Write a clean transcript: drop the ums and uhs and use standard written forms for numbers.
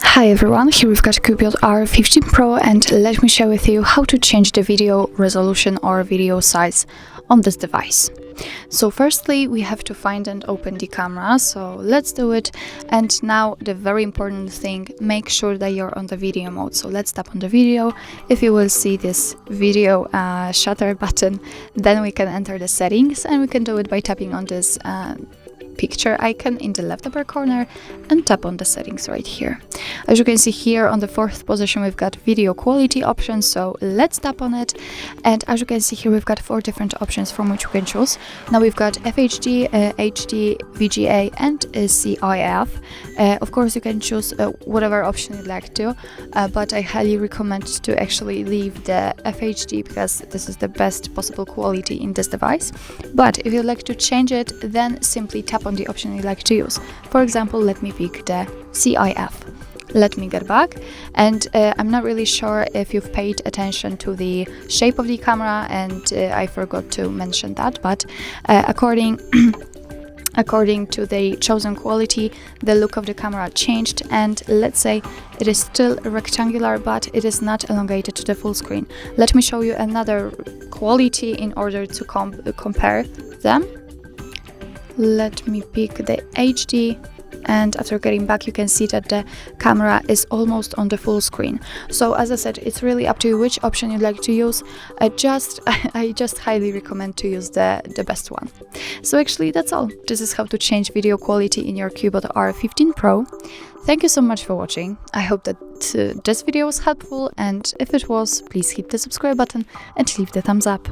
Hi everyone, here we've got CUBOT R15 Pro, and let me share with you how to change the video resolution or video size on this device. So firstly, we have to find and open the camera, so let's do it. And now the very important thing, make sure that you're on the video mode. So let's tap on the video. If you will see this video shutter button, then we can enter the settings, and we can do it by tapping on this picture icon in the left upper corner and tap on the settings right here. As you can see here on the 4th position, we've got video quality options, so let's tap on it. And as you can see here, we've got 4 different options from which we can choose. Now we've got FHD, HD, VGA and CIF. Of course you can choose whatever option you'd like to, but I highly recommend to actually leave the FHD because this is the best possible quality in this device. But if you'd like to change it, then simply tap on the option you'd like to use. For example, let me pick the CIF. Let me get back, and I'm not really sure if you've paid attention to the shape of the camera, and I forgot to mention that, but according to the chosen quality, the look of the camera changed, and let's say it is still rectangular, but it is not elongated to the full screen. Let me show you another quality in order to compare them. Let me pick the HD, and after getting back you can see that the camera is almost on the full screen. So as I said, it's really up to you which option you'd like to use. I just highly recommend to use the best one. So actually that's all. This is how to change video quality in your CUBOT R15 Pro. Thank you so much for watching. I hope that this video was helpful, and if it was, please hit the subscribe button and leave the thumbs up.